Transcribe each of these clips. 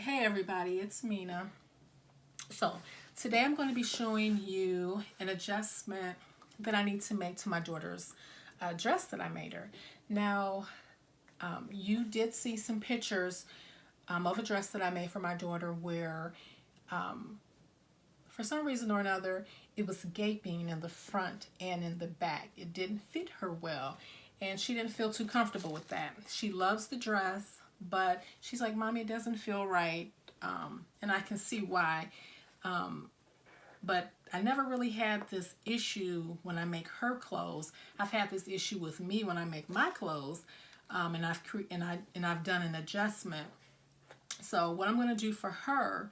Hey everybody, it's Mina. So today I'm going to be showing you an adjustment that I need to make to my daughter's dress that I made her. Now, you did see some pictures of a dress that I made for my daughter where for some reason or another it was gaping in the front and in the back. It didn't fit her well and she didn't feel too comfortable with that. She loves the dress, but she's like, Mommy, it doesn't feel right. And I can see why. But I never really had this issue when I make her clothes. I've had this issue with me when I make my clothes, and I've done an adjustment. So what I'm going to do for her,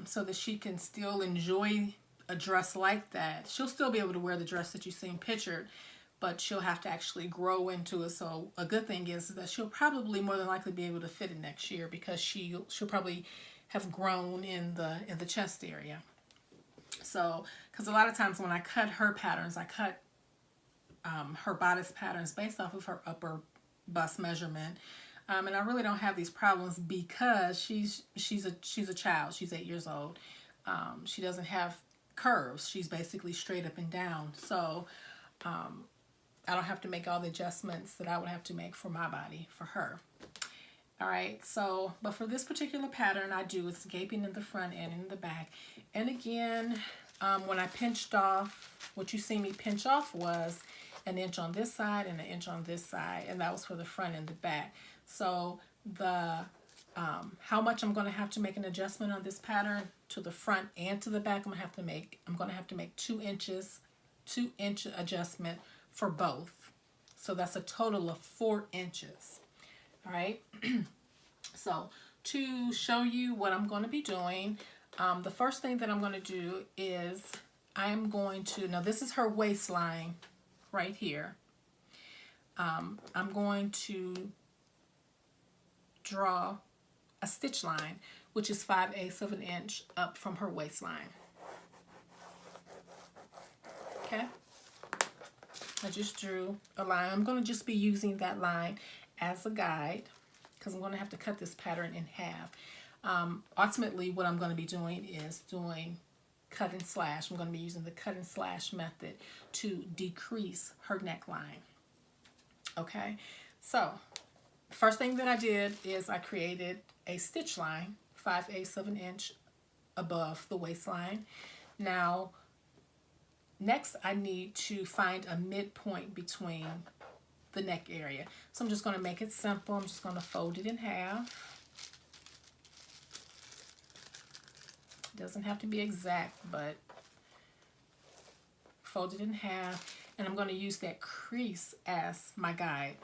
so that she can still enjoy a dress like that, she'll still be able to wear the dress that you've seen pictured, but she'll have to actually grow into it. So a good thing is that she'll probably more than likely be able to fit it next year because she'll probably have grown in the chest area. So, because a lot of times when I cut her patterns, I cut her bodice patterns based off of her upper bust measurement, and I really don't have these problems because she's a child. She's 8 years old. She doesn't have curves. She's basically straight up and down. So I don't have to make all the adjustments that I would have to make for my body for her. All right, so, but for this particular pattern, it's gaping in the front and in the back. And again, when I pinched off, what you see me pinch off was an inch on this side and an inch on this side, and that was for the front and the back. So how much I'm going to have to make an adjustment on this pattern to the front and to the back, I'm going to have to make 2 inches, 2-inch adjustment for both. So that's a total of 4 inches. All right. So to show you what I'm going to be doing, the first thing that I'm going to do is now this is her waistline right here. I'm going to draw a stitch line, which is 5/8 of an inch up from her waistline. Okay. I just drew a line. I'm going to just be using that line as a guide because I'm going to have to cut this pattern in half. Ultimately, what I'm going to be doing is doing cut and slash. I'm going to be using the cut and slash method to decrease her neckline. Okay, so first thing that I did is I created a stitch line 5/8 of an inch above the waistline. Now, next I need to find a midpoint between the neck area. So I'm just going to make it simple. I'm just going to fold it in half. It doesn't have to be exact, but fold it in half. And I'm going to use that crease as my guide.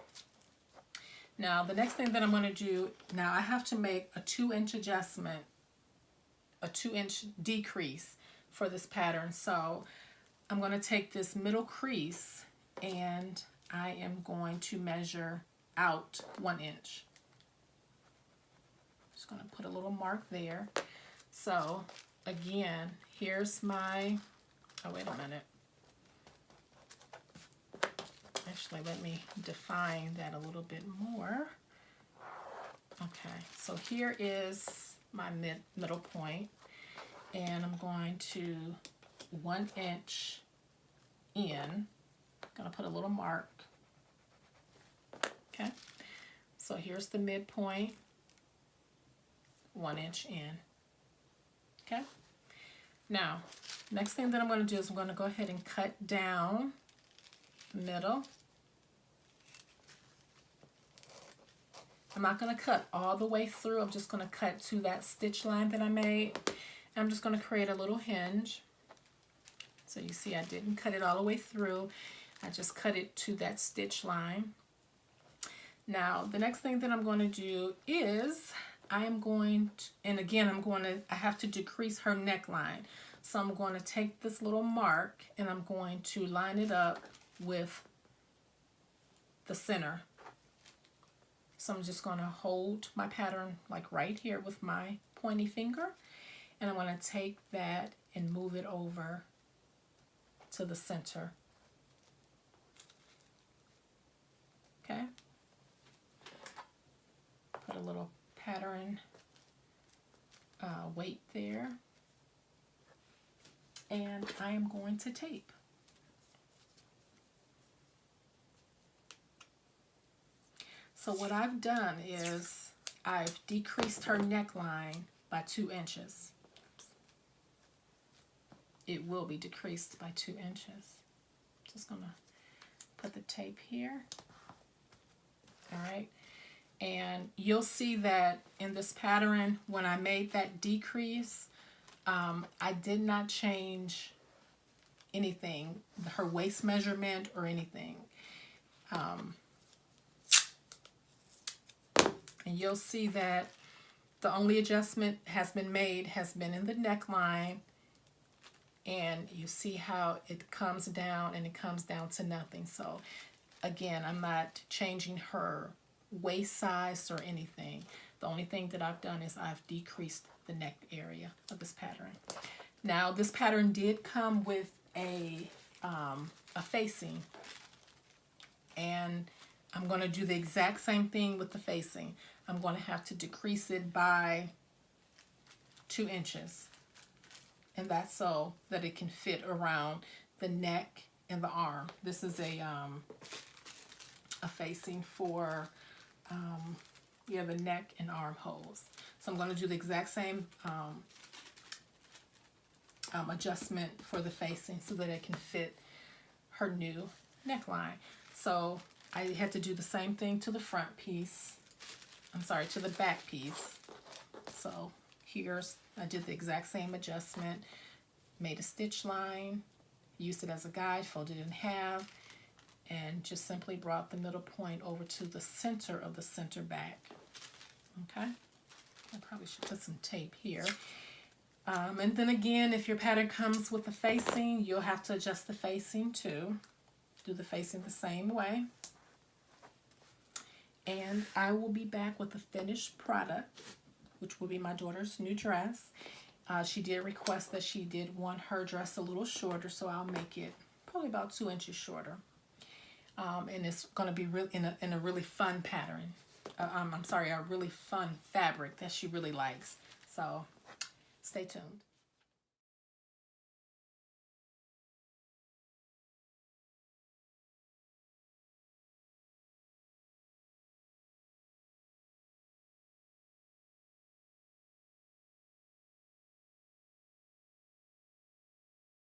Now, the next thing that I'm going to do, now I have to make a 2-inch adjustment, a 2-inch decrease for this pattern. So I'm going to take this middle crease and I am going to measure out 1 inch. Just going to put a little mark there. So again, here's my, oh wait a minute. Actually, let me define that a little bit more. Okay, so here is my middle point, and I'm going to 1 inch in. I'm going to put a little mark. Okay, so here's the midpoint, 1 inch in. Okay, now next thing that I'm going to do is I'm going to go ahead and cut down the middle. I'm not going to cut all the way through. I'm just going to cut to that stitch line that I made. I'm just going to create a little hinge. So you see I didn't cut it all the way through. I just cut it to that stitch line. Now the next thing that I'm going to do is I have to decrease her neckline. So I'm going to take this little mark and I'm going to line it up with the center. So I'm just going to hold my pattern like right here with my pointy finger, and I'm going to take that and move it over to the center. Okay. Put a little pattern weight there. And I am going to tape. So what I've done is I've decreased her neckline by 2 inches. It will be decreased by 2 inches. Just gonna put the tape here. All right. And you'll see that in this pattern, when I made that decrease, I did not change anything, her waist measurement or anything. And you'll see that the only adjustment has been made has been in the neckline. And you see how it comes down, and it comes down to nothing. So again, I'm not changing her waist size or anything. The only thing that I've done is I've decreased the neck area of this pattern. Now this pattern did come with a facing, and I'm going to do the exact same thing with the facing. I'm going to have to decrease it by 2 inches, and that's so that it can fit around the neck and the arm. This is a facing for the neck and arm holes. So I'm going to do the exact same adjustment for the facing so that it can fit her new neckline. So I had to do the same thing to the front piece. I'm sorry, to the back piece. So I did the exact same adjustment, made a stitch line, used it as a guide, folded it in half, and just simply brought the middle point over to the center of the center back. Okay, I probably should put some tape here. And then again, if your pattern comes with a facing, you'll have to adjust the facing too. Do the facing the same way. And I will be back with the finished product, which will be my daughter's new dress. She did request that she did want her dress a little shorter, so I'll make it probably about 2 inches shorter. And it's going to be in a really fun pattern. I'm sorry, a really fun fabric that she really likes. So stay tuned.